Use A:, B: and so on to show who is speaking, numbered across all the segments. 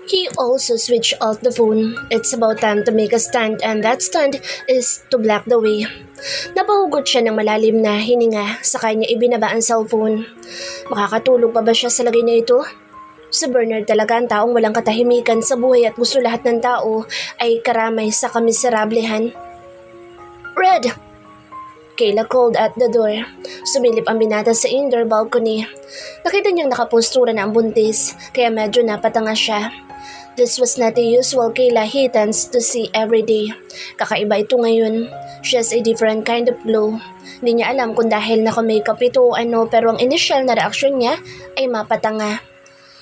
A: He also switched off the phone. It's about time to make a stand and that stand is to block the way. Napahugot siya ng malalim na hininga sa kanya ibinaba ang cellphone. Makakatulog pa ba siya sa lagay na ito? Si Bernard talaga ang taong walang katahimikan sa buhay at gusto lahat ng tao ay karamay sa kamiserablehan. Red! Kayla called at the door. Sumilip ang binata sa indoor balcony. Nakita niyang nakapostura na ang buntis, kaya medyo napatanga siya. This was not the usual Kayla he tends to see every day. Kakaiba ito ngayon. She has a different kind of glow. Hindi niya alam kung dahil naka-makeup ito o ano, pero ang initial na reaksyon niya ay mapatanga.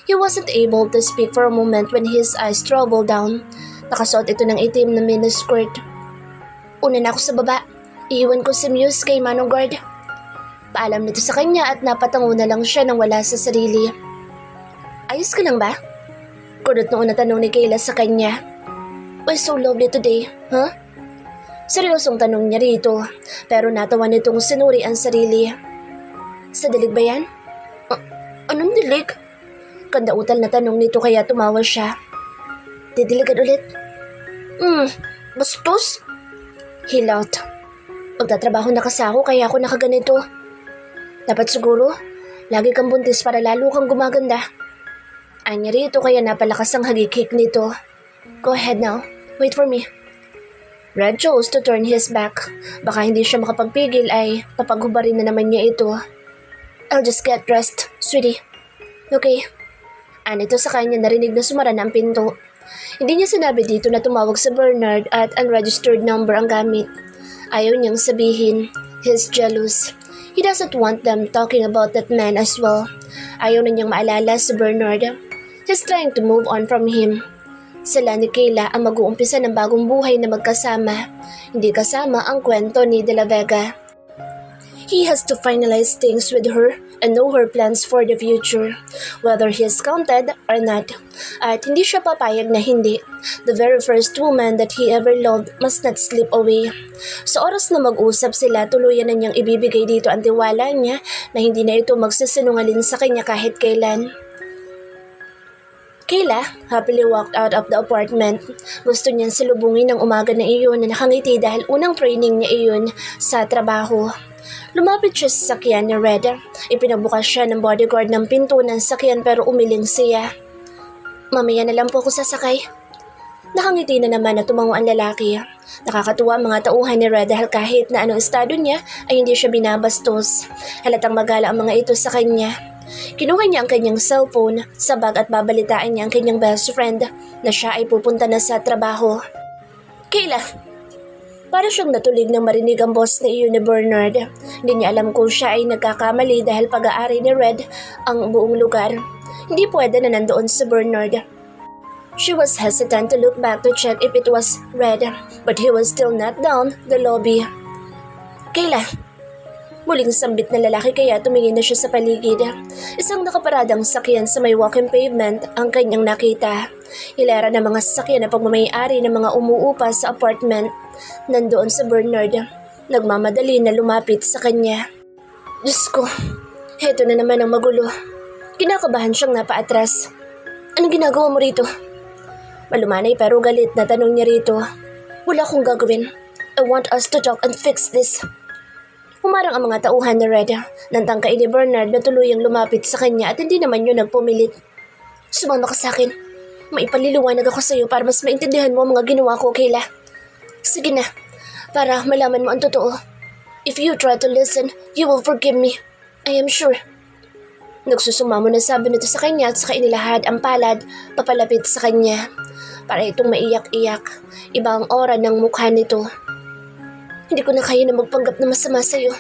A: He wasn't able to speak for a moment when his eyes traveled down. Nakasuot ito ng itim na miniskirt. Una na ako sa baba. Iiwan ko si Muse kay Manong Guard. Paalam nito sa kanya at napatango na lang siya nang wala sa sarili. Ayos ka lang ba? Kunot noon na tanong ni Kayla sa kanya. Why so lovely today, huh? Seryosong tanong niya rito, pero natawa nitong sinuri ang sarili. Sa dilig ba yan? Anong dilig? Kandautal na tanong nito kaya tumawa siya. Didiligan ulit? Bastos? He laughed. Magtatrabaho na kasi ako kaya ako nakaganito. Dapat siguro, lagi kang buntis para lalo kang gumaganda. Anya rito kaya napalakas ang hagikik nito. Go ahead now, wait for me. Red chose to turn his back. Baka hindi siya makapagpigil ay papaghubarin na naman niya ito. I'll just get dressed, sweetie. Okay. Anito sa kanya narinig na sumara na ang pinto. Hindi niya sinabi dito na tumawag sa Bernard at unregistered number ang gamit. Ayaw niyang sabihin. He's jealous. He doesn't want them talking about that man as well. Ayaw na niyang maalala si Bernard. He's trying to move on from him. Sila ni Kayla ang mag-uumpisa ng bagong buhay na magkasama. Hindi kasama ang kwento ni De La Vega. He has to finalize things with her and know her plans for the future, whether he is counted or not. At hindi siya papayag na hindi. The very first woman that he ever loved must not slip away. Sa oras na mag-usap sila, tuluyan na niyang ibibigay dito ang tiwala niya na hindi na ito magsisinungaling sa kanya kahit kailan. Kayla happily walked out of the apartment. Gusto niyang salubungin ng umaga na iyon na nakangiti dahil unang training niya iyon sa trabaho. Lumapit siya sa sakyan ni Red. Ipinabukas siya ng bodyguard ng pinto ng sakyan pero umiling siya. Mamaya na lang po ako sasakay. Nakangiti na naman na tumango ang lalaki. Nakakatuwa ang mga tauhan ni Red dahil kahit na anong estado niya ay hindi siya binabastos. Halatang magala ang mga ito sa kanya. Kinuha niya ang kanyang cellphone sa bag at babalitaan niya ang kanyang best friend na siya ay pupunta na sa trabaho. Kayla! Para siyang natulig nang marinig ang boss na iyon ni Bernard. Hindi niya alam kung siya ay nagkakamali dahil pag-aari ni Red ang buong lugar. Hindi pwede na nandoon si Bernard. She was hesitant to look back to check if it was Red, but he was still not down the lobby. Kayla! Muling sambit na lalaki kaya tumingin na siya sa paligid. Isang nakaparadang sakyan sa may walking pavement ang kanyang nakita. Hilera ng mga sasakyan na pagmamayari ng mga umuupa sa apartment. Nandoon sa Bernard. Nagmamadali na lumapit sa kanya. Diyos ko, heto na naman ang magulo. Kinakabahan siyang napaatras. Anong ginagawa mo rito? Malumanay pero galit na tanong niya rito. Wala akong gagawin. I want us to talk and fix this. Humarang ang mga tauhan ni Red. Nantangkay ni Bernard na tuluyang lumapit sa kanya at hindi naman yun nagpumilit. Sumama ka sa akin. Maipaliliwanag ako sa iyo para mas maintindihan mo ang mga ginawa ko, Kayla. Sige na, para malaman mo ang totoo. If you try to listen, you will forgive me. I am sure. Nagsusumamo na sabi nito sa kanya at saka inilahad ang palad papalapit sa kanya. Para itong maiyak-iyak. Iba ang aura ng mukha nito. Hindi ko na kaya na magpanggap na masama sa'yo.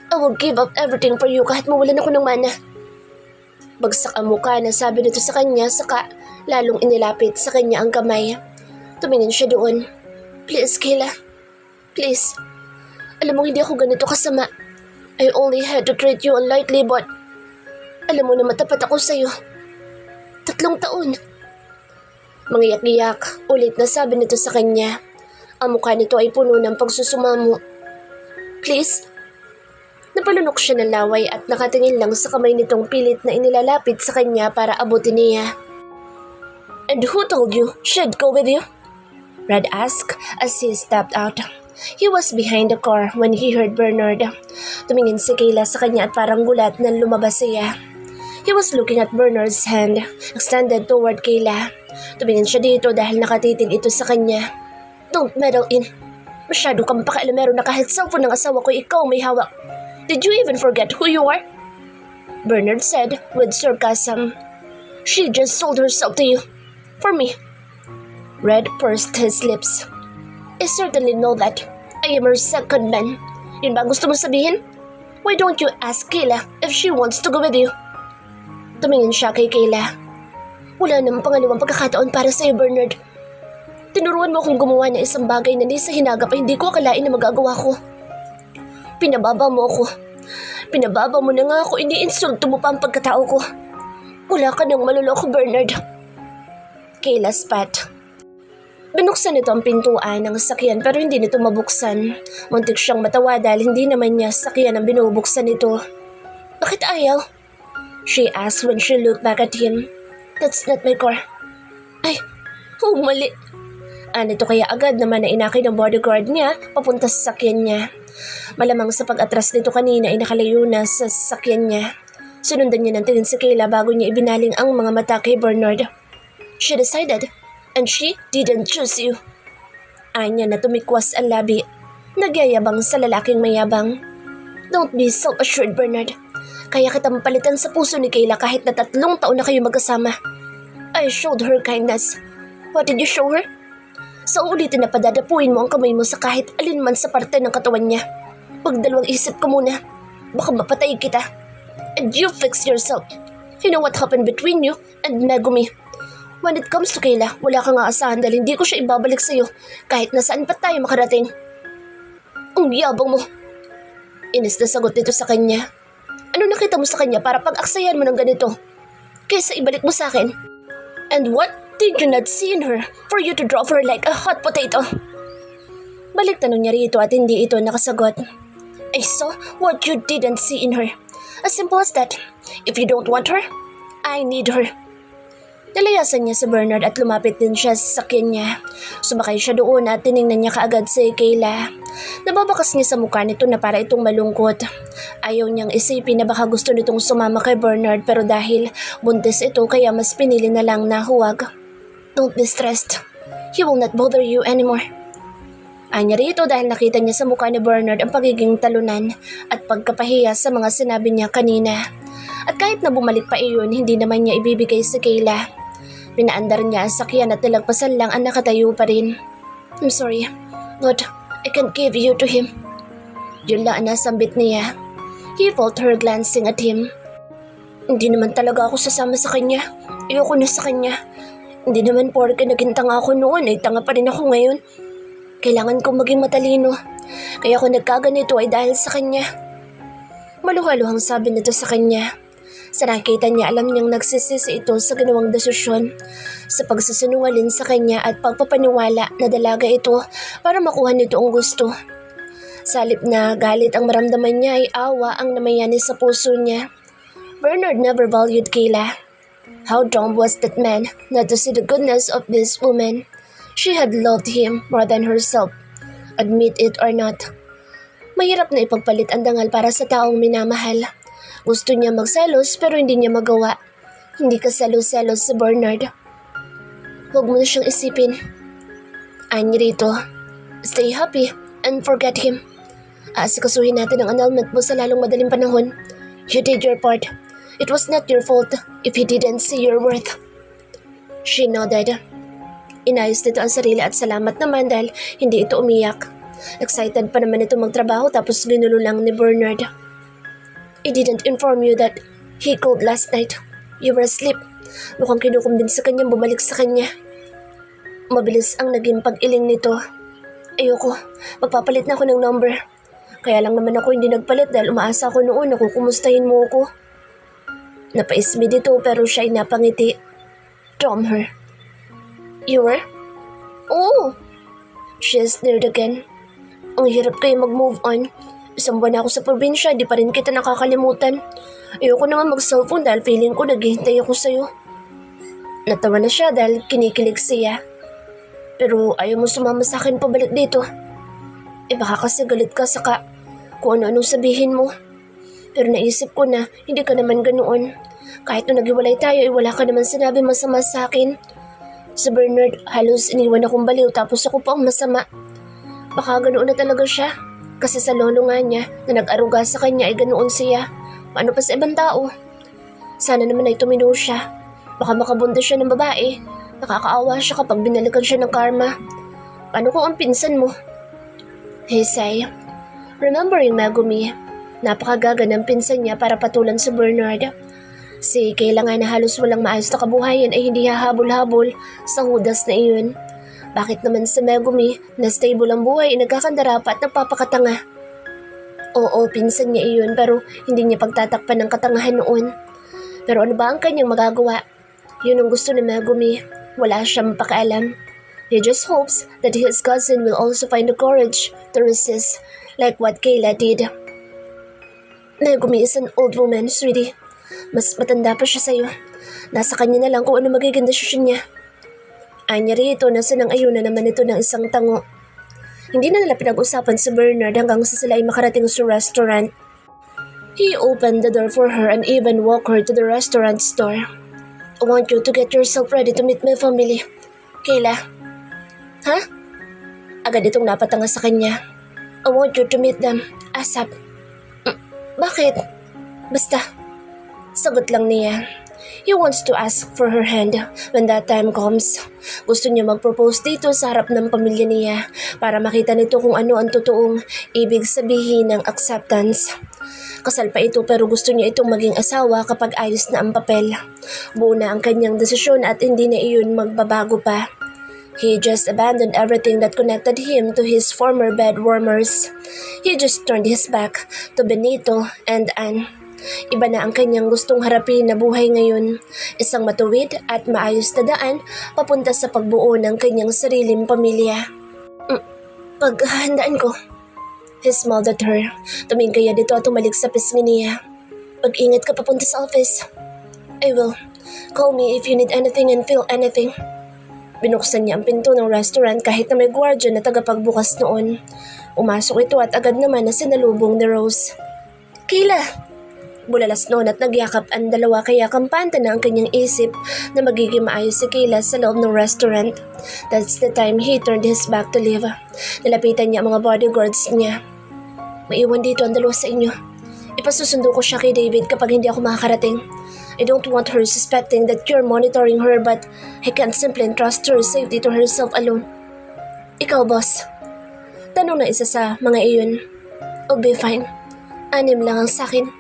A: I will give up everything for you kahit mawalan ako ng mana. Bagsak ang mukha na sabi nito sa kanya saka lalong inilapit sa kanya ang kamay. Tumingin siya doon. Please, Kayla. Please. Alam mo hindi ako ganito kasama. I only had to treat you unlightly but alam mo na matapat ako sa'yo. 3 taon. Mangiyak-iyak, ulit na sabi nito sa kanya. Ang mukha nito ay puno ng pagsusumamo. Please? Napalunok siya ng laway at nakatingin lang sa kamay nitong pilit na inilalapit sa kanya para abutin niya. And who told you she'd go with you? Red asked as he stepped out. He was behind the car when he heard Bernard. Tumingin si Kayla sa kanya at parang gulat nang lumabas siya. He was looking at Bernard's hand, extended toward Kayla. Tumingin siya dito dahil nakatitig ito sa kanya. Don't meddle in. Masyado kang pakialamero na kahit cellphone ng asawa ko ikaw may hawak. Did you even forget who you are? Bernard said with sarcasm. She just sold herself to you. For me. Red pursed his lips. I certainly know that. I am her second man. Yun ba ang gusto mo sabihin? Why don't you ask Kayla if she wants to go with you? Tumingin siya kay Kayla. Wala namang pangalawang pagkakataon para sa'yo, Bernard. Tinuruan mo akong gumawa ng isang bagay na di sa hinagap ay hindi ko akalain na magagawa ko. Pinababa mo ako. Pinababa mo na nga ako, iniinsulto mo pa ang pagkatao ko. Wala ka nang maluloko, Bernard. Kayla spat. Binuksan nito ang pintuan ng sasakyan pero hindi nito mabuksan. Muntik siyang matawa dahil hindi naman niya sasakyan ang binubuksan nito. Bakit ayaw? She asked when she looked back at him. That's not my car. Ay, mali. Anito kaya agad naman na inakay ng bodyguard niya papunta sa sasakyan niya. Malamang sa pag-atras nito kanina ay nakalayo na sa sasakyan niya. Sunundan niya ng tingin si Kayla bago niya ibinaling ang mga mata kay Bernard. She decided. And she didn't choose you. Anya na tumikwas ang labi. Nagyayabang sa lalaking mayabang. Don't be self-assured, Bernard. Kaya kitang palitan sa puso ni Kayla kahit na 3 taon na kayo magkasama. I showed her kindness. What did you show her? Sa ulitin na padadapuin mo ang kamay mo sa kahit alin man sa parte ng katawan niya. Pagdalawang isip ka muna. Baka mapatay kita. And you fix yourself. You know what happened between you and Megumi. When it comes to Kayla, wala kang aasahan dahil hindi ko siya ibabalik sa'yo kahit nasaan pa tayo makarating. Ang yabang mo. Inis na sagot nito sa kanya. Ano nakita mo sa kanya para pag-aksayan mo ng ganito? Kaysa ibalik mo sa akin. And what did you not see in her for you to drop her like a hot potato? Balik tanong niya rito at hindi ito nakasagot. I saw what you didn't see in her. As simple as that. If you don't want her, I need her. Nalayasan niya si Bernard at lumapit din siya sa sakyan niya. Sumakay siya doon at tiningnan niya kaagad si Kayla. Nababakas niya sa mukha nito na para itong malungkot. Ayaw niyang isipin na baka gusto nitong sumama kay Bernard pero dahil buntis ito kaya mas pinili na lang na huwag. Don't be stressed. He will not bother you anymore. Anya rito dahil nakita niya sa mukha ni Bernard ang pagiging talunan at pagkapahiya sa mga sinabi niya kanina. At kahit na bumalik pa iyon, hindi naman niya ibibigay si Kayla. Pinaandar niya ang sakyan at nilagpasan lang ang nakatayo pa rin. I'm sorry, but I can't give you to him. Yun lang ang nasambit niya. He felt her glancing at him. Hindi naman talaga ako sasama sa kanya. Ayoko na sa kanya. Hindi naman porke naging tanga ako noon ay tanga pa rin ako ngayon. Kailangan kong maging matalino. Kaya kung nagkaganito ay dahil sa kanya. Maluhaluhang sabi nito sa kanya. Sa nakita niya, alam niyang nagsisisi ito sa ginawang desisyon, sa pagsasinungaling sa kanya at pagpapaniwala na dalaga ito para makuha nito ang gusto. Sa halip na galit ang maramdaman niya ay awa ang namayani sa puso niya. Bernard never valued Kayla. How dumb was that man not to see the goodness of this woman. She had loved him more than herself. Admit it or not. Mahirap na ipagpalit ang dangal para sa taong minamahal. Gusto niya magselos pero hindi niya magawa. Hindi ka selos-selos si Bernard. Huwag mo na siyang isipin. Anya rito. Stay happy and forget him. Aasikasuhin natin ang annulment mo sa lalong madaling panahon. You did your part. It was not your fault if he didn't see your worth. She nodded. Inayos nito ang sarili at salamat naman dahil hindi ito umiyak. Excited pa naman ito magtrabaho tapos ginulo lang ni Bernard. I didn't inform you that he called last night. You were asleep. Mukhang kinukumbinsa kanyang bumalik sa kanya. Mabilis ang naging pag-iling nito. Ayoko, magpapalit na ako ng number. Kaya lang naman ako hindi nagpalit dahil umaasa ako noon na kukumustahin mo ako. Napaismi dito pero siya ay napangiti. Dumb her. You were? Oo. She sneered again. Ang hirap kayo mag-move on. Isang buwan ako sa probinsya, di pa rin kita nakakalimutan. Ayoko naman mag-cellphone dahil feeling ko naghihintay ako sa'yo. Natawa na siya dahil kinikilig siya. Pero ayaw mo sumama sa akin pabalik dito. Baka kasi galit ka saka kung ano-anong sabihin mo. Pero naisip ko na hindi ka naman ganoon. Kahit nung naghiwalay tayo wala ka naman sinabi masama sa akin. Si Bernard halos iniwan akong baliw tapos ako pa ang masama. Baka ganoon na talaga siya. Kasi sa lolo nga niya na nag-aruga sa kanya ay ganoon siya. Paano pa sa ibang tao? Sana naman ay tumino siya. Baka makabunda siya ng babae. Nakakaawa siya kapag binalikan siya ng karma. Paano kung ang pinsan mo? Hisay. Remembering Megumi, napakagaga ng pinsan niya para patulan si Bernard. Si Kayla nga na halos walang maayos na kabuhayan ay hindi hahabol-habol sa hudas na iyon. Bakit naman si Megumi na stable ang buhay ay nagkakandara pa at nagpapakatanga? Oo, pinsan niya iyon pero hindi niya pagtatakpan ng katangahan noon. Pero ano ba ang kanyang magagawa? Yun ang gusto ni Megumi. Wala siyang pakialam. He just hopes that his cousin will also find the courage to resist like what Kayla did. Megumi is an old woman, sweetie. Mas matanda pa siya sa'yo. Nasa kanya na lang kung ano magiging desisyon niya. Anya rito na sinang-ayunan naman ito ng isang tango. Hindi na nila pinag-usapan si Bernard hanggang sa sila ay makarating sa restaurant. He opened the door for her and even walked her to the restaurant store. I want you to get yourself ready to meet my family. Kayla. Ha? Agad itong napatanga sa kanya. I want you to meet them. ASAP. Bakit? Basta. Sagot lang niya. He wants to ask for her hand when that time comes. Gusto niya mag-propose dito sa harap ng pamilya niya para makita nito kung ano ang totoong ibig sabihin ng acceptance. Kasal pa ito pero gusto niya itong maging asawa kapag ayos na ang papel. Buo na ang kanyang desisyon at hindi na iyon magbabago pa. He just abandoned everything that connected him to his former bed warmers. He just turned his back to Benito and Anne. Iba na ang kanyang gustong harapin na buhay ngayon. Isang matuwid at maayos na daan papunta sa pagbuo ng kanyang sariling pamilya. Paghahandaan ko. He smiled at her. Tumingin kaya dito at tumalik sa pisngi niya. Pag-ingat ka papunta sa office. I will. Call me if you need anything and feel anything. Binuksan niya ang pinto ng restaurant kahit na may gwardiya na tagapagbukas noon. Umasok ito at agad naman na sinalubong ni Rose. Kayla! Bulalas noon at nagyakap ang dalawa kaya kampante na ang kanyang isip na magiging maayos si Kayla sa loob ng restaurant. That's the time he turned his back to leave. Nalapitan niya ang mga bodyguards niya. Maiwan dito ang dalawa sa inyo. Ipasusundo ko siya kay David kapag hindi ako makakarating. I don't want her suspecting that you're monitoring her but I can't simply entrust her safety to herself alone. Ikaw, boss. Tanong na isa sa mga iyon. I'll be fine. 6 lang ang sakin.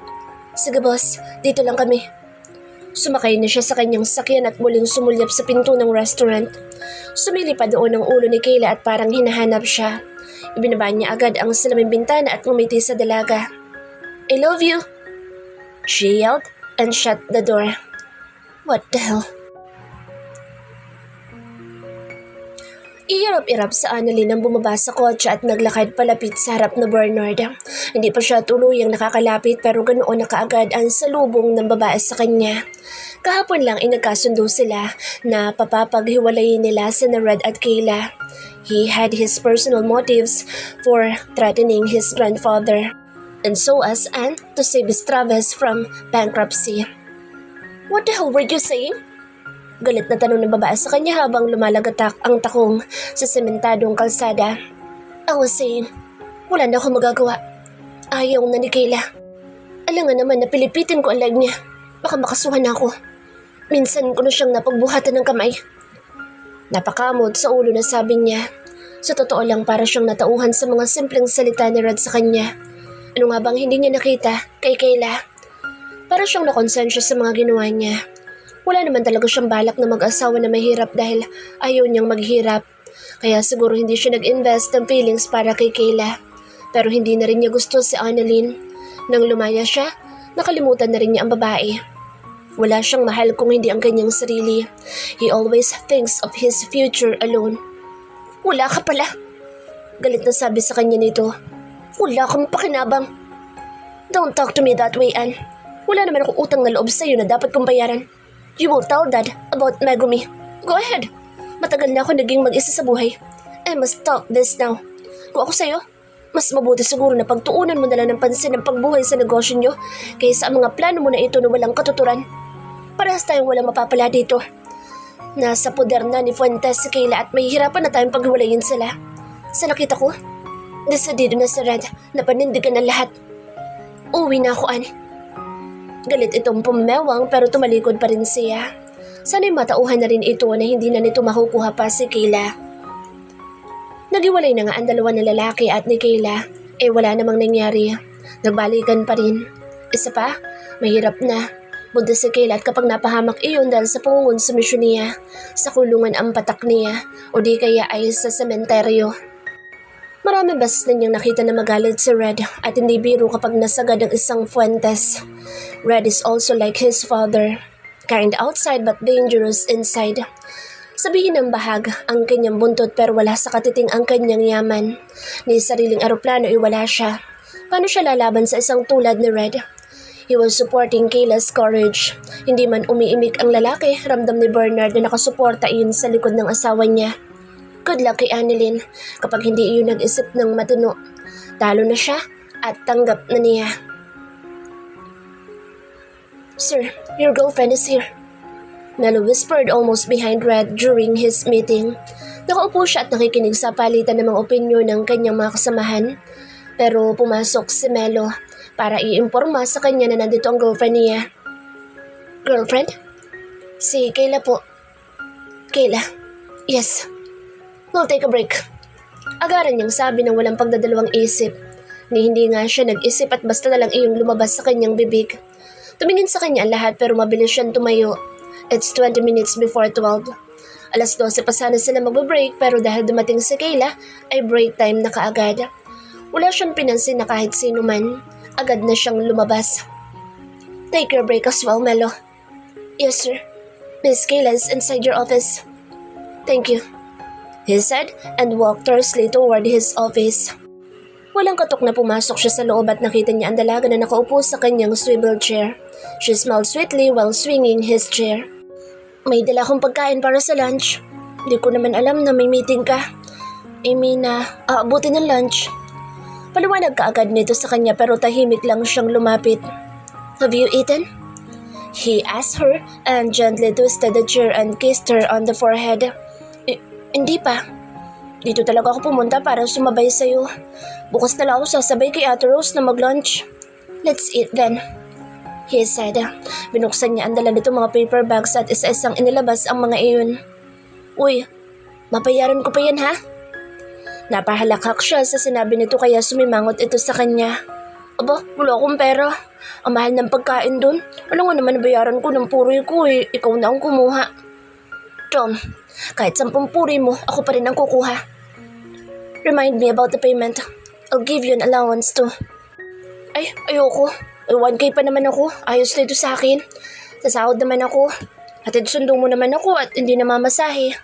A: Sige, boss. Dito lang kami. Sumakay na siya sa kanyang sakyan at muling sumulyap sa pinto ng restaurant. Sumili pa doon ang ulo ni Kayla at parang hinahanap siya. Ibinaba niya agad ang salaming bintana at ngumiti sa dalaga. I love you! She yelled and shut the door. What the hell? Iirap-irap sa Annalyn ang bumaba sa kotse at naglakad palapit sa harap na Bernard. Hindi pa siya tuluyang nakakalapit pero ganoon na kaagad ang salubong ng babae sa kanya. Kahapon lang ay nagkasundo sila na papapaghiwalayin nila sina Red at Kayla. He had his personal motives for threatening his grandfather, and so as Anne to save his Travis from bankruptcy. What the hell were you saying? Galit na tanong ng babae sa kanya habang lumalagatak ang takong sa sementadong kalsada. I was saying, wala na akong magagawa. Ayaw na ni Kayla. Alangan naman na pilipitin ko ang leg niya. Baka makasuhan ako. Minsan ko na siyang napagbuhatan ng kamay. Napakamot sa ulo na sabi niya. Sa totoo lang para siyang natauhan sa mga simpleng salita ni Red sa kanya. Ano nga bang hindi niya nakita kay Kayla? Para siyang nakonsensya sa mga ginawa niya. Wala naman talaga siyang balak na mag-asawa na mahirap dahil ayaw niyang maghirap. Kaya siguro hindi siya nag-invest ng feelings para kay Kayla. Pero hindi na rin niya gusto si Annalyn. Nang lumaya siya, nakalimutan na rin niya ang babae. Wala siyang mahal kung hindi ang kanyang sarili. He always thinks of his future alone. Wala ka pala. Galit na sabi sa kanya nito. Wala kang pakinabang. Don't talk to me that way, Anne. Wala naman akong utang na loob sa'yo na dapat kong bayaran. You won't tell Dad about Megumi. Go ahead. Matagal na ako naging mag-isa sa buhay. I must stop this now. Kung ako sa'yo, mas mabuti siguro na pagtuunan mo na lang ng pansin ang pagbuhay sa negosyo nyo kaysa ang mga plano mo na ito na walang katuturan. Parehas tayong walang mapapala dito. Nasa poder na ni Fuentes si Kayla at may hirapan na tayong paghiwalayin sila. Sa nakita ko, decidido na si Red na panindigan ang lahat. Uwi na ako, Ann. Galit itong pumewang pero tumalikod pa rin siya. Sana'y matauhan na rin ito na hindi na nito makukuha pa si Kayla. Nagiwalay na nga ang dalawa na lalaki at ni Kayla, wala namang nangyari. Nagbalikan pa rin. Isa pa, mahirap na. Buntis si Kayla at kapag napahamak iyon dahil sa pangungonsumisyon niya, sa kulungan ang patak niya o di kaya ay sa sementeryo. Marami beses na niyang nakita na magalit si Red at hindi biro kapag nasagad ang isang Fuentes. Red is also like his father, kind outside but dangerous inside. Sabihin ng bahag ang kanyang buntot pero wala sa katiting ang kanyang yaman. Ni sariling aeroplano wala siya. Paano siya lalaban sa isang tulad ni Red? He was supporting Kayla's courage. Hindi man umiimik ang lalaki, ramdam ni Bernard na nakasuporta iyon sa likod ng asawa niya. Good luck kay Annalyn kapag hindi iyon nag-isip ng matino. Talo na siya at tanggap na niya. Sir, your girlfriend is here. Melo whispered almost behind Red during his meeting. Nakaupo siya at nakikinig sa palitan ng mga opinyon ng kanyang mga kasamahan. Pero pumasok si Melo para iimporma sa kanya na nandito ang girlfriend niya. Girlfriend? Si Kayla po. Kayla? Yes. We'll take a break. Agaran niyang sabi ng walang pagdadalawang isip. Ni hindi nga siya nag-isip at basta na lang iyong lumabas sa kanyang bibig. Tumingin sa kanya ang lahat pero mabilis siyang tumayo. It's 20 minutes before 12. Alas 12 pa sana sila magbe-break pero dahil dumating si Kayla ay break time na kaagad. Wala siyang pinansin na kahit sino man. Agad na siyang lumabas. Take your break as well, Melo. Yes, sir. Miss Kayla is inside your office. Thank you, he said and walked tersely toward his office. Walang katok na pumasok siya sa loob at nakita niya ang dalaga na nakaupo sa kanyang swivel chair. She smiled sweetly while swinging his chair. May dala akong pagkain para sa lunch. Di ko naman alam na may meeting ka. Aabutin ng lunch. Paliwanag kaagad nito sa kanya pero tahimik lang siyang lumapit. Have you eaten? He asked her and gently twisted the chair and kissed her on the forehead. Hindi pa. Dito talaga ako pumunta para sumabay sa'yo. Bukas na lang ako sasabay kay Ate Rose na mag-lunch. Let's eat then, he said. Binuksan niya ang dala nito mga paper bags at isa-isang inilabas ang mga iyon. Uy, mapayaran ko pa yan ha? Napahalakhak siya sa sinabi nito kaya sumimangot ito sa kanya. Aba, wala akong pera. Ang mahal ng pagkain dun. Alam nga naman bayaran ko ng puri ko Ikaw na ang kumuha. Tom, kahit 10 puri mo, ako pa rin ang kukuha. Remind me about the payment. I'll give you an allowance too. Ay, ayoko. 1K pa naman ako. Ayos na ito sa akin. Sasahod naman ako. Hatid sundo mo naman ako at hindi na mamasahe.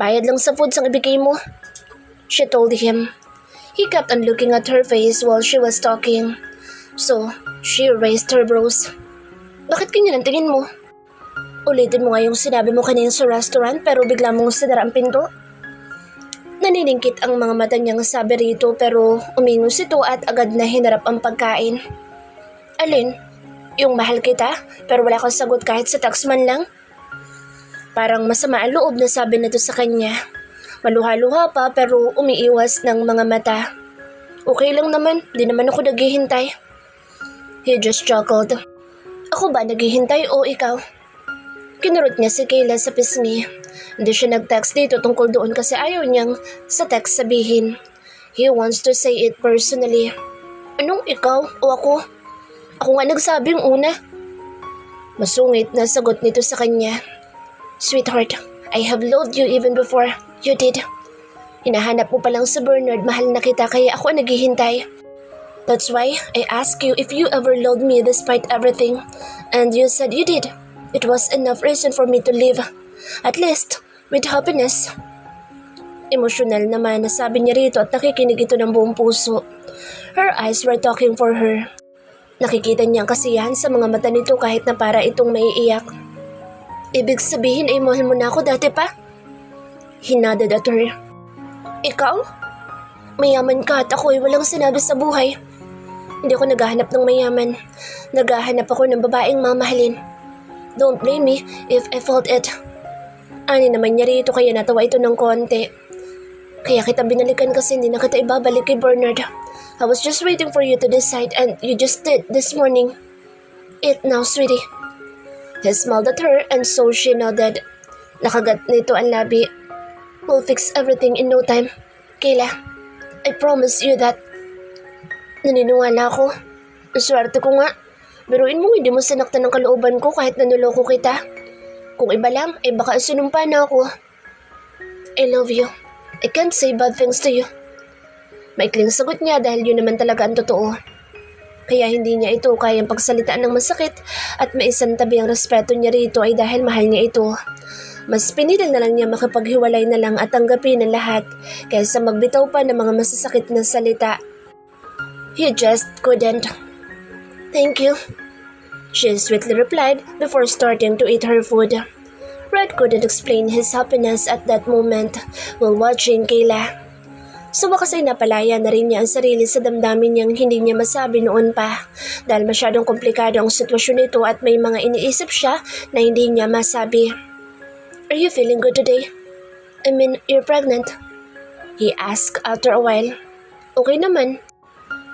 A: Bayad lang sa foods ang ibigay mo. She told him. He kept on looking at her face while she was talking. So, she raised her brows. Bakit ganyan ang tingin mo? Ulitin mo nga yung sinabi mo kanina sa restaurant pero bigla mong sinara ang pinto. Naniningkit ang mga mata niyang sabi rito pero umingos ito at agad na hinarap ang pagkain. Alin? Yung mahal kita pero wala kang sagot kahit sa text man lang? Parang masama ang loob na sabi nito sa kanya. Maluha-luha pa pero umiiwas ng mga mata. Okay lang naman, di naman ako naghihintay. He just chuckled. Ako ba naghihintay o ikaw? Kinurot niya si Kayla sa pisngi. Hindi siya nag-text dito tungkol doon kasi ayaw niyang sa text sabihin. He wants to say it personally. Anong ikaw o ako? Ako nga nagsabing una. Masungit na sagot nito sa kanya. Sweetheart, I have loved you even before you did. Hinahanap mo palang sa Bernard, mahal na kita kaya ako naghihintay. That's why I asked you if you ever loved me despite everything. And you said you did. It was enough reason for me to live. At least, with happiness. Emosyonal naman na sabi niya rito at nakikinig ito ng buong puso. Her eyes were talking for her. Nakikita niya ang kasiyahan sa mga mata nito kahit na para itong maiiyak. Ibig sabihin ay mahal mo na ako dati pa? He nodded at her. Ikaw? Mayaman ka at ako ay walang sinabi sa buhay. Hindi ako naghahanap ng mayaman. Naghahanap ako ng babaeng mamahalin. Don't blame me if I felt it. Ani naman niya rito kaya natawa ito ng konti. Kaya kita binalikan kasi hindi na kita ibabalik kay Bernard. I was just waiting for you to decide and you just did this morning. Eat now, sweetie. He smiled at her and so she nodded. Nakagat nito ang labi. We'll fix everything in no time. Kayla, I promise you that. Naniniwala ako. Swerte ko nga. Biruin mo hindi mo sinaktan ng kalooban ko kahit nanuloko kita. Kung iba lang, ay baka sinumpa na ako. I love you. I can't say bad things to you. Maikling sagot niya dahil yun naman talaga ang totoo. Kaya hindi niya ito kayang pagsalitaan ng masakit at maisantabi ang respeto niya rito ay dahil mahal niya ito. Mas pinili na lang niya makapaghiwalay na lang at tanggapin ang lahat kaysa magbitaw pa ng mga masasakit na salita. He just couldn't. Thank you, she sweetly replied before starting to eat her food. Red couldn't explain his happiness at that moment while watching Kayla. Sa wakas ay napalaya na rin niya ang sarili sa damdamin niyang hindi niya masabi noon pa dahil masyadong komplikado ang sitwasyon nito at may mga iniisip siya na hindi niya masabi. Are you feeling good today? I mean, you're pregnant? He asked after a while. Okay naman.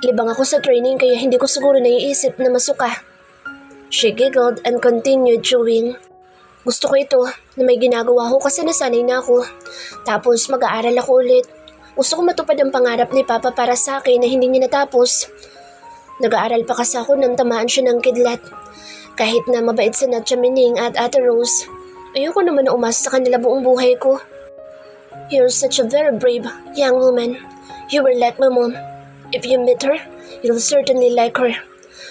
A: Libang ako sa training kaya hindi ko siguro naiisip na masuka. She giggled and continued chewing. Gusto ko ito na may ginagawa ko kasi nasanay na ako. Tapos mag-aaral ako ulit. Gusto ko matupad ang pangarap ni Papa para sa akin na hindi niya natapos. Nag-aaral pa kasi ako nang tamaan siya ng kidlat. Kahit na mabait si Natcha Mining at Ate Rose, ayoko naman na umasa sa kanila buong buhay ko. You're such a very brave young woman. You were like my mom. If you meet her, you'll certainly like her.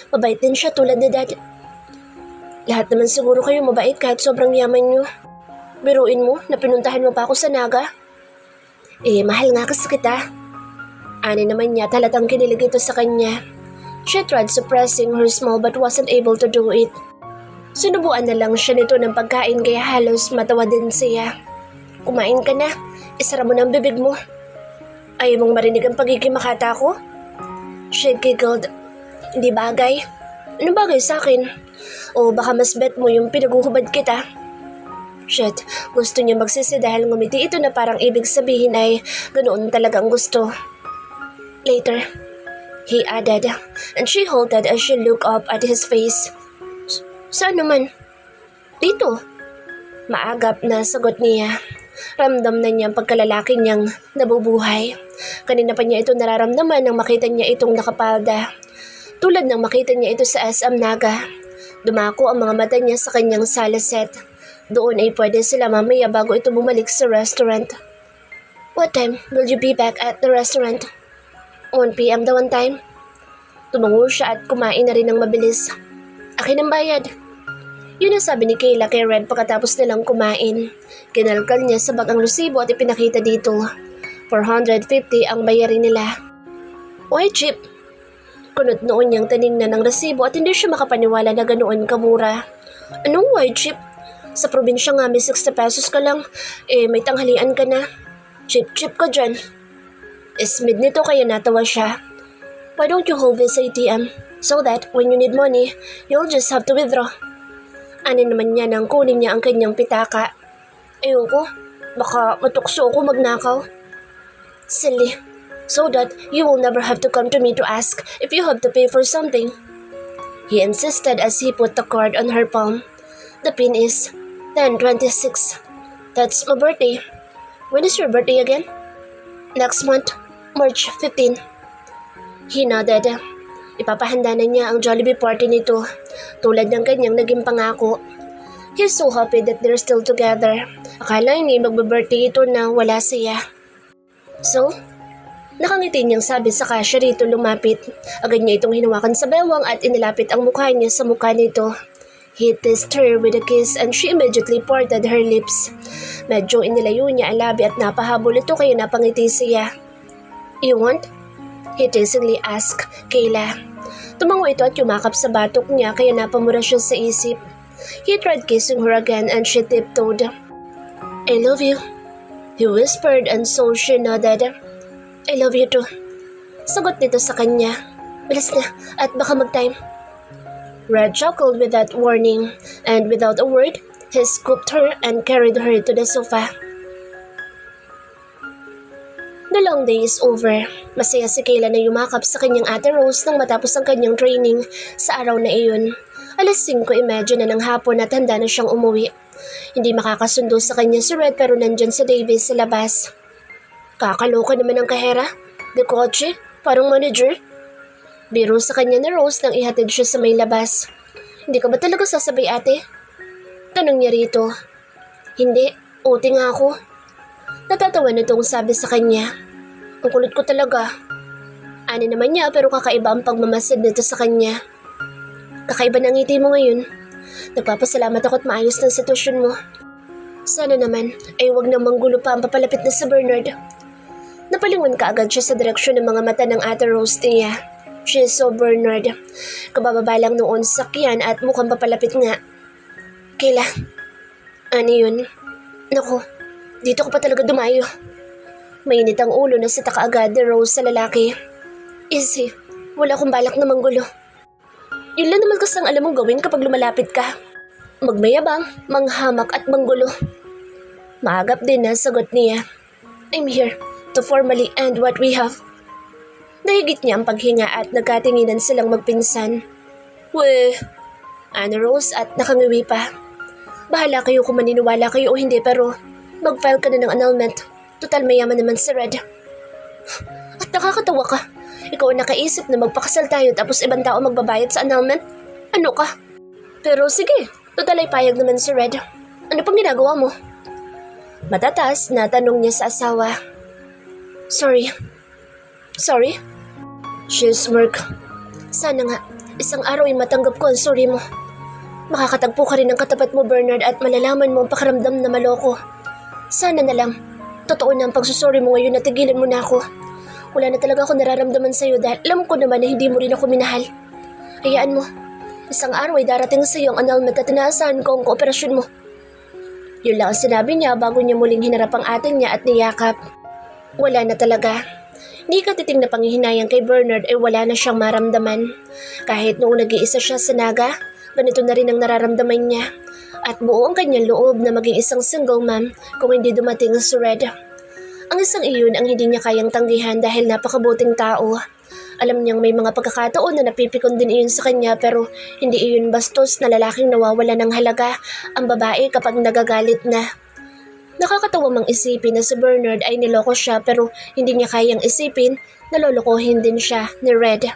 A: Mabait din siya tulad ni Dad. Lahat naman siguro kayo mabait kahit sobrang yaman niyo. Biruin mo na pinuntahan mo pa ako sa Naga. Mahal nga kasi kita. Ani naman niya talatang kinilig ito sa kanya. She tried suppressing her smile but wasn't able to do it. Sinubuan na lang siya nito ng pagkain kaya halos matawa din siya. Kumain ka na, isara mo ng bibig mo. Ayaw mong marinig ang pagkikimakata ko? She giggled. Hindi bagay. Ano bagay sa akin? O baka mas bet mo yung pinaguhubad kita? Shit, gusto niya magsisi dahil ngumiti ito na parang ibig sabihin ay ganoon talagang gusto. Later, he added, and she halted as she looked up at his face. Saan naman? Dito. Maagap na sagot niya. Ramdam na niya ang pagkalalaki niyang nabubuhay. Kanina pa niya ito nararamdaman nang makita niya itong nakapalda. Tulad ng makita niya ito sa SM Naga. Dumako ang mga mata niya sa kanyang salaset. Doon ay pwede sila mamaya bago ito bumalik sa restaurant. What time will you be back at the restaurant? 1 p.m. daw ang time. Tumango siya at kumain na rin ng mabilis. Akin ang bayad. Yun ang sabi ni Kayla kay Red pagkatapos nilang kumain. Kinalkal niya sa bag ang resibo at ipinakita dito. 450 ang bayarin nila. Why cheap? Kunot noon niyang tinignan ng resibo at hindi siya makapaniwala na ganoon kamura. Anong why cheap? Sa probinsya nga may 60 pesos ka lang, may tanghalian ka na. Cheap ka dyan. Ismid nito kaya natawa siya. Why don't you hold this ATM so that when you need money, you'll just have to withdraw? Ano naman niya nang kunin niya ang kanyang pitaka. Ayoko, baka matukso ako magnakaw. Silly, so that you will never have to come to me to ask if you have to pay for something. He insisted as he put the card on her palm. The pin is 10/26. That's my birthday. When is your birthday again? Next month, March 15. He nodded. Ipapahanda na niya ang Jollibee party nito, tulad ng kanyang naging pangako. He's so happy that they're still together. Akala niya magbe-birthday ito na wala siya. So, nakangiti niyang sabi sa kasya rito lumapit. Agad niya itong hinawakan sa bewang at inilapit ang mukha niya sa mukha nito. He teased her with a kiss and she immediately parted her lips. Medyo inilayo niya ang labi at napahabol ito kaya napangiti siya. You want? He teasingly asked Kayla. Tumango ito at yumakap sa batok niya kaya napamura siya sa isip. He tried kissing her again and she tiptoed. "I love you," he whispered, and so she nodded. "I love you too." Sagot nito sa kanya. "Bilis na at baka mag-time." Red chuckled with that warning, and without a word, he scooped her and carried her to the sofa. The long day is over. Masaya si Kayla na yumakap sa kanyang ate Rose nang matapos ang kanyang training sa araw na iyon. 5:30 na ng hapon at handa na siyang umuwi. Hindi makakasundo sa kanya si Red pero nandyan si Davis sa labas. "Kakaloka naman ang kahera. De kotse, parang manager." Biro sa kanya ni Rose nang ihatid siya sa may labas. "Hindi ka ba talaga sasabay, ate?" Tanong niya rito. "Hindi, uti nga ako." Natatawa nitong sabi sa kanya. "Ang kulit ko talaga." Ani naman niya pero kakaiba ang pagmamasid nito sa kanya. "Kakaiba ng ngiti mo ngayon. Nagpapasalamat ako at maayos ng sitwasyon mo. Sana naman ay huwag nang manggulo pa ang papalapit na sa Bernard." Napalingon kaagad siya sa direksyon ng mga mata ng ate Rose niya. She saw Bernard. Kabababa lang noon sa sakyan at mukhang papalapit nga. "Kayla, ano yun? Naku, dito ko pa talaga dumayo." Mainit ang ulo na sita kaagad ni Rose sa lalaki. "Easy, wala akong balak na manggulo. Yun lang naman kasang alam mong gawin kapag lumalapit ka. Magmayabang, manghamak at manggulo." Maagap din na sagot niya. "I'm here to formally end what we have." Nahigit niya ang paghinga at nagkatinginan silang magpinsan. "Weh," Anna Rose at nakangiwi pa. "Bahala kayo kung maniniwala kayo o hindi pero mag-file ka na ng annulment. Total mayaman naman si Red." "At nakakatawa ka. Ikaw ang nakaisip na magpakasal tayo tapos ibang tao magbabayad sa annulment? Ano ka? Pero sige, total ay payag naman si Red. Ano pang ginagawa mo?" Matatas na tanong niya sa asawa. Sorry? She smirked. "Sana nga, isang araw ay matanggap ko ang sorry mo. Makakatagpo ka rin ng katapat mo, Bernard, at malalaman mo ang pakiramdam na maloko. Sana na lang, totoo na ang pagsusorry mo ngayon at tigilan mo na ako. Wala na talaga ako nararamdaman sa'yo dahil alam ko naman na hindi mo rin ako minahal. Hayaan mo, isang araw ay darating sa'yo ang annulment at inaasahan ko ang kooperasyon mo." Yun lang ang sinabi niya bago niya muling hinarap ang ate niya at niyakap. Wala na talaga. Ni katiting na panghihinayang kay Bernard ay wala na siyang maramdaman. Kahit noong nag-iisa siya sa Naga, ganito na rin ang nararamdaman niya. At buo ang kanyang loob na maging isang single mom kung hindi dumating si Red. Ang isang iyon ang hindi niya kayang tanggihan dahil napakabuting tao. Alam niyang may mga pagkakataon na napipikon din iyon sa kanya pero hindi iyon bastos na lalaking nawawala ng halaga ang babae kapag nagagalit na. Nakakatawa mang isipin na si Bernard ay niloko siya pero hindi niya kayang isipin na lolokohin din siya ni Red.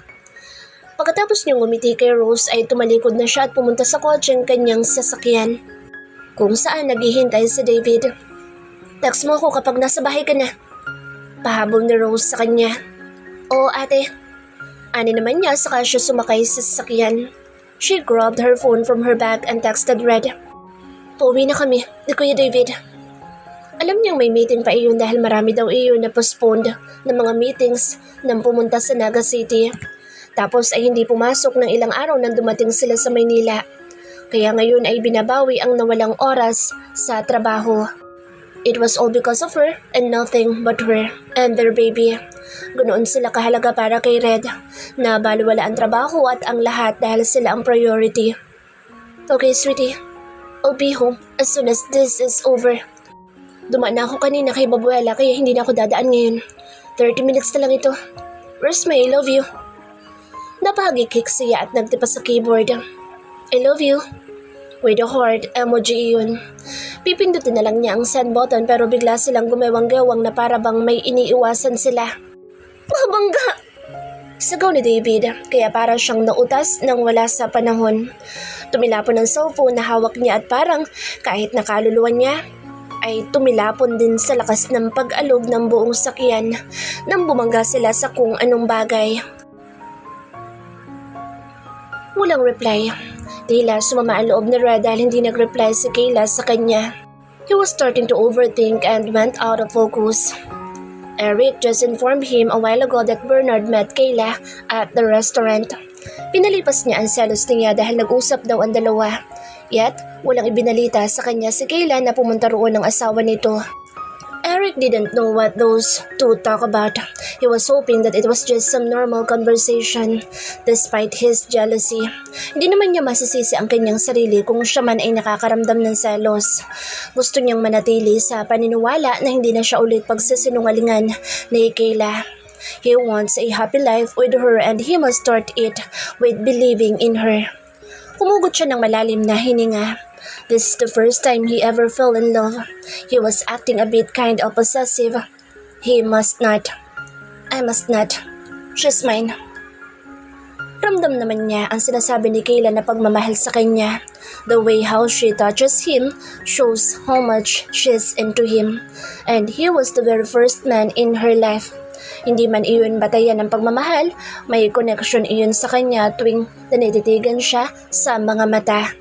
A: Pagkatapos niyang umiti kay Rose ay tumalikod na siya at pumunta sa kotseng kanyang sasakyan, kung saan naghihintay si David. "Text mo ako kapag nasa bahay ka na," pahabol ni Rose sa kanya. "Oo, ate." Ani naman niya saka siya sumakay sa sasakyan. She grabbed her phone from her bag and texted Red. "Pauwi na kami, ni Kuya David." Alam niyang may meeting pa iyon dahil marami daw iyon na postponed ng mga meetings nang pumunta sa Naga City. Tapos ay hindi pumasok ng ilang araw nang dumating sila sa Maynila. Kaya ngayon ay binabawi ang nawalang oras sa trabaho. It was all because of her and nothing but her and their baby. Ganoon sila kahalaga para kay Red na baliwala ang trabaho at ang lahat dahil sila ang priority. "Okay, sweetie. I'll be home as soon as this is over. Dumaan na ako kanina kay Babuela kaya hindi na ako dadaan ngayon. 30 minutes na lang ito. Where's my I love you?" Napahagikik siya at nagtipa sa keyboard. "I love you." With a heart emoji iyon. Pipindutin na lang niya ang send button pero bigla silang gumewang-gewang na para bang may iniiwasan sila. "Mabangga!" Sigaw ni David kaya para siyang nautas nang wala sa panahon. Tumilapon ang cellphone na hawak niya at parang kahit nakaluluwa niya ay tumilapon din sa lakas ng pag-alog ng buong sakyan nang bumangga sila sa kung anong bagay. Walang reply. Tila sumama ang loob ni Red dahil hindi nag-reply si Kayla sa kanya. He was starting to overthink and went out of focus. Eric just informed him a while ago that Bernard met Kayla at the restaurant. Pinalipas niya ang selos niya dahil nag-usap daw ang dalawa. Yet, walang ibinalita sa kanya si Kayla na pumunta roon ng asawa nito. Eric didn't know what those two talk about. He was hoping that it was just some normal conversation, despite his jealousy. Hindi naman niya masisisi ang kanyang sarili kung siya man ay nakakaramdam ng selos. Gusto niyang manatili sa paniniwala na hindi na siya ulit pagsisinungalingan ni Kayla. He wants a happy life with her and he must start it with believing in her. Humugot siya ng malalim na hininga. This is the first time he ever fell in love. He was acting a bit kind of possessive. He must not. I must not. She's mine. Ramdam naman niya ang sinasabi ni Kayla na pagmamahal sa kanya. The way how she touches him shows how much she's into him. And he was the very first man in her life. Hindi man iyon batayan ng pagmamahal, may connection iyon sa kanya tuwing nanititigan siya sa mga mata.